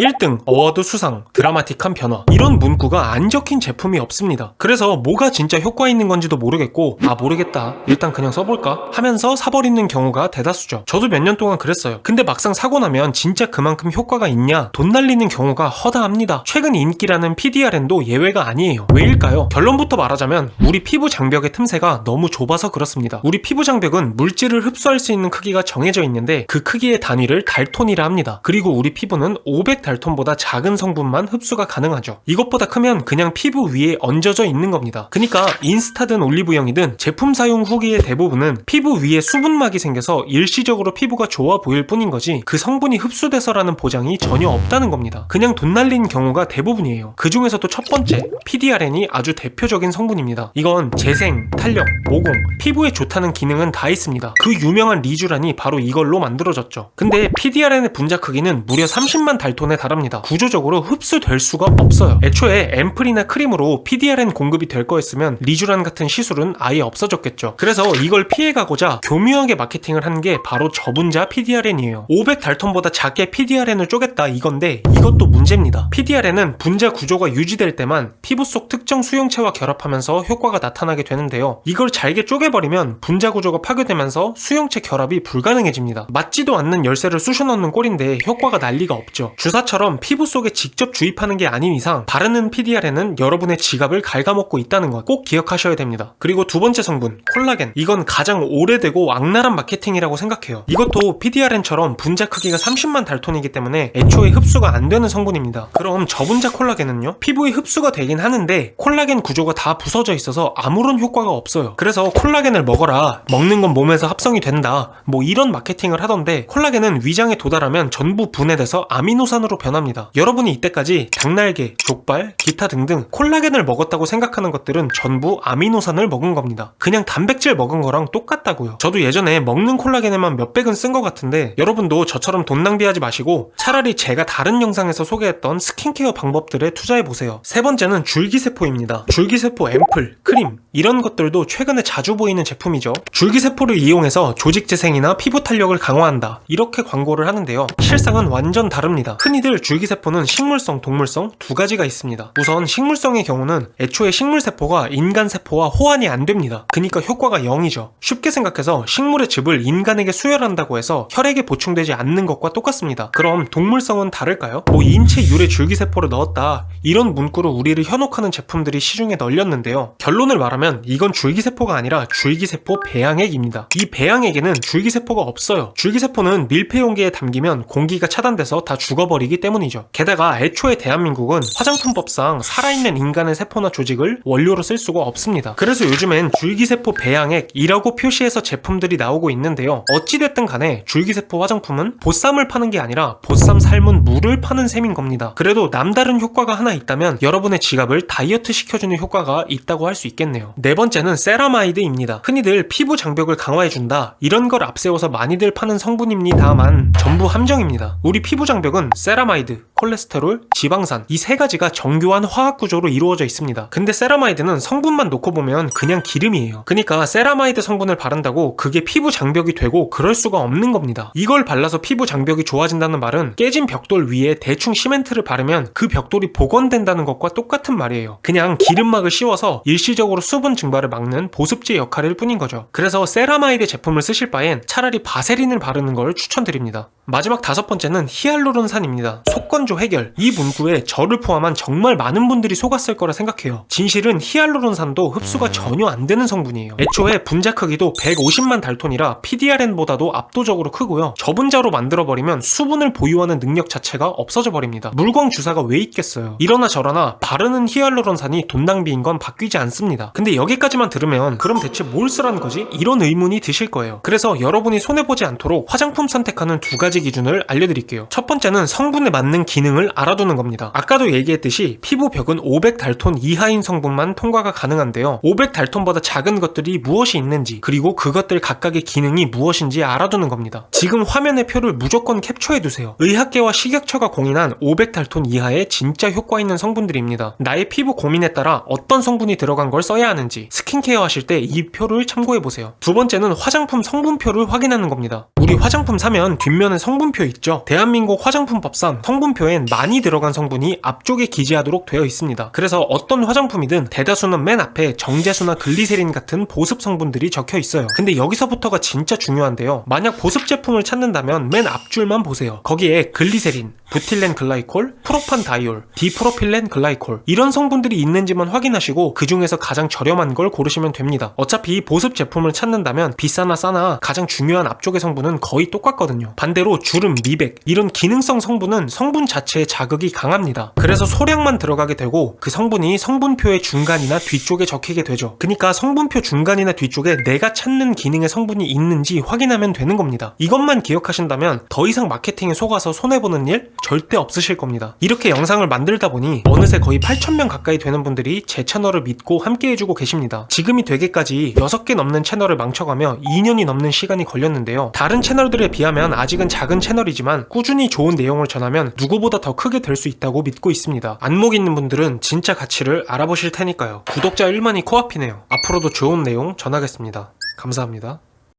1등 어워드 수상, 드라마틱한 변화, 이런 문구가 안 적힌 제품이 없습니다. 그래서 뭐가 진짜 효과 있는 건지도 모르겠고 모르겠다, 일단 그냥 써볼까 하면서 사버리는 경우가 대다수죠. 저도 몇 년 동안 그랬어요. 근데 막상 사고 나면 진짜 그만큼 효과가 있냐, 돈 날리는 경우가 허다합니다. 최근 인기라는 PDRN도 예외가 아니에요. 왜일까요? 결론부터 말하자면 우리 피부 장벽의 틈새가 너무 좁아서 그렇습니다. 우리 피부 장벽은 물질을 흡수할 수 있는 크기가 정해져 있는데 그 크기의 단위를 달톤이라 합니다. 그리고 우리 피부는 500달톤보다 작은 성분만 흡수가 가능하죠. 이것보다 크면 그냥 피부 위에 얹어져 있는 겁니다. 그러니까 인스타든 올리브영이든 제품 사용 후기의 대부분은 피부 위에 수분막이 생겨서 일시적으로 피부가 좋아 보일 뿐인 거지 그 성분이 흡수돼서라는 보장이 전혀 없다는 겁니다. 그냥 돈 날리는 경우가 대부분이에요. 그 중에서도 첫 번째, PDRN이 아주 대표적인 성분입니다. 이건 재생, 탄력, 모공, 피부에 좋다는 기능은 다 있습니다. 그 유명한 리쥬란이 바로 이걸로 만들어졌죠. 근데 PDRN의 분자 크기는 무려 30만 달톤에 달합니다. 구조적으로 흡수될 수가 없어요. 애초에 앰플이나 크림으로 PDRN 공급이 될 거였으면 리쥬란 같은 시술은 아예 없어졌겠죠. 그래서 이걸 피해가고자 교묘하게 마케팅을 한 게 바로 저분자 PDRN이에요. 500달톤보다 작게 PDRN을 쪼갰다 이건데 이것도 문제입니다. PDRN은 분자 구조가 유지될 때만 피부 속 특정 수용체와 결합하면서 효과가 나타나게 되는데요. 이걸 잘게 쪼개버리면 분자 구조가 파괴되면서 수용체 결합이 불가능해집니다. 맞지도 않는 열쇠를 쑤셔 넣는 꼴인데 효과가 날 리가 없죠. 주사처럼 피부 속에 직접 주입하는 게 아닌 이상 바르는 PDRN은 여러분의 지갑을 갉아먹고 있다는 것 꼭 기억하셔야 됩니다. 그리고 두 번째 성분, 콜라겐. 이건 가장 오래되고 악랄한 마케팅이라고 생각해요. 이것도 PDRN처럼 분자 크기가 30만 달톤이기 때문에 애초에 흡수가 안 되는 성분입니다. 그럼 저분자 콜라겐은요? 피부에 흡수가 되긴 하는데 콜라겐 구조가 다 부서져 있어서 아무런 효과가 없어요. 그래서 콜라겐을 먹어라, 먹는 건 몸에서 합성이 된다, 뭐 이런 마케팅을 하던데 콜라겐은 위장에 도달하면 전부 분해돼서 아미노산으로 변합니다. 여러분이 이때까지 닭날개, 족발, 기타 등등 콜라겐을 먹었다고 생각하는 것들은 전부 아미노산을 먹은 겁니다. 그냥 단백질 먹은 거랑 똑같다고요. 저도 예전에 먹는 콜라겐에만 몇백은 쓴 것 같은데 여러분도 저처럼 돈 낭비하지 마시고 차라리 제가 다른 영상에서 소개했던 스킨케어 방법들에 투자해보세요. 세 번째는 줄기세포입니다. 줄기세포 앰플, 크림 이런 것들도 최근에 자주 보이는 제품이죠. 줄기세포를 이용해서 조직재생이나 피부 탄력을 강화한다 이렇게 광고를 하는데요. 실상은 완전 다릅니다. 흔히들 줄기세포는 식물성, 동물성 두 가지가 있습니다. 우선 식물성의 경우는 애초에 식물세포가 인간세포와 호환이 안 됩니다. 그러니까 효과가 0이죠. 쉽게 생각해서 식물의 즙을 인간에게 수혈한다고 해서 혈액에 보충되지 않는 것과 똑같습니다. 그럼 동물성은 다를까요? 인체 유래 줄기세포를 넣었다 이런 문구로 우리를 현혹하는 제품들이 시중에 널렸는데요. 결론을 말하면 이건 줄기세포가 아니라 줄기세포 배양액입니다. 이 배양액에는 줄기세포가 없어요. 줄기세포는 밀폐 용기에 담기면 공기가 차단돼서 다 죽어버리기 때문이죠. 게다가 애초에 대한민국은 화장품법상 살아있는 인간의 세포나 조직을 원료로 쓸 수가 없습니다. 그래서 요즘엔 줄기세포 배양액이라고 표시해서 제품들이 나오고 있는데요. 어찌됐든 간에 줄기세포 화장품은 보쌈을 파는 게 아니라 보쌈 삶은 물을 파는 셈인 겁니다. 그래도 남다른 효과가 하나 있다면 여러분의 지갑을 다이어트 시켜주는 효과가 있다고 할 수 있겠네요. 네 번째는 세라마이드입니다. 흔히들 피부 장벽을 강화해준다 이런 걸 앞세워서 많이들 파는 성분입니다만 전부 함정입니다. 우리 피부 장벽은 세라마이드, 콜레스테롤, 지방산 이 세 가지가 정교한 화학 구조로 이루어져 있습니다. 근데 세라마이드는 성분만 놓고 보면 그냥 기름이에요. 그러니까 세라마이드 성분을 바른다고 그게 피부 장벽이 되고 그럴 수가 없는 겁니다. 이걸 발라서 피부 장벽이 좋아진다는 말은 깨진 벽돌 위에 대충 시멘트를 바르면 그 벽돌이 복원된다는 것과 똑같은 말이에요. 그냥 기름막을 씌워서 일시적으로 수분 증발을 막는 보습제 역할일 뿐인 거죠. 그래서 세라마이드 제품을 쓰실 바엔 차라리 바세린을 바르는 걸 추천드립니다. 마지막 다섯 번째는 히알루론산입니다. 속건조 해결. 이 문구에 저를 포함한 정말 많은 분들이 속았을 거라 생각해요. 진실은 히알루론산도 흡수가 전혀 안 되는 성분이에요. 애초에 분자 크기도 150만 달톤이라 PDRN보다도 압도적으로 크고요. 저분자로 만들어버리면 수분을 보유하는 능력 자체가 없어져 버립니다. 물광 주사가 왜 있겠어요. 이러나 저러나 바르는 히알루론산이 돈 낭비인 건 바뀌지 않습니다. 근데 여기까지만 들으면 그럼 대체 뭘 쓰라는 거지? 이런 의문이 드실 거예요. 그래서 여러분이 손해보지 않도록 화장품 선택하는 두 가지 기준을 알려드릴게요. 첫 번째는 성분에 맞는 기능을 알아두는 겁니다. 아까도 얘기했듯이 피부 벽은 500달톤 이하인 성분만 통과가 가능한데요. 500달톤보다 작은 것들이 무엇이 있는지 그리고 그것들 각각의 기능이 무엇인지 알아두는 겁니다. 지금 화면의 표를 무조건 캡처해두세요. 의학계와 식약처가 공인한 500달톤 이하의 진짜 효과 있는 성분들입니다. 나의 피부 고민에 따라 어떤 성분이 들어간 걸 써야 하는지 스킨케어 하실 때 이 표를 참고해보세요. 두 번째는 화장품 성분표를 확인하는 겁니다. 우리 화장품 사면 뒷면에 성분표 있죠? 대한민국 화장품법상 성분표에 성분표엔 많이 들어간 성분이 앞쪽에 기재하도록 되어 있습니다. 그래서 어떤 화장품이든 대다수는 맨 앞에 정제수나 글리세린 같은 보습 성분들이 적혀 있어요. 근데 여기서부터가 진짜 중요한데요. 만약 보습 제품을 찾는다면 맨 앞줄만 보세요. 거기에 글리세린, 부틸렌 글라이콜, 프로판 다이올, 디프로필렌 글라이콜 이런 성분들이 있는지만 확인하시고 그 중에서 가장 저렴한 걸 고르시면 됩니다. 어차피 보습 제품을 찾는다면 비싸나 싸나 가장 중요한 앞쪽의 성분은 거의 똑같거든요. 반대로 주름, 미백 이런 기능성 성분은 성분 자체의 자극이 강합니다. 그래서 소량만 들어가게 되고 그 성분이 성분표의 중간이나 뒤쪽에 적히게 되죠. 그러니까 성분표 중간이나 뒤쪽에 내가 찾는 기능의 성분이 있는지 확인하면 되는 겁니다. 이것만 기억하신다면 더 이상 마케팅에 속아서 손해보는 일 절대 없으실 겁니다. 이렇게 영상을 만들다 보니 어느새 거의 8,000명 가까이 되는 분들이 제 채널을 믿고 함께 해주고 계십니다. 지금이 되기까지 6개 넘는 채널을 망쳐가며 2년이 넘는 시간이 걸렸는데요. 다른 채널들에 비하면 아직은 작은 채널이지만 꾸준히 좋은 내용을 전하면 누구보다 더 크게 될 수 있다고 믿고 있습니다. 안목 있는 분들은 진짜 가치를 알아보실 테니까요. 구독자 1만이 코앞이네요. 앞으로도 좋은 내용 전하겠습니다. 감사합니다.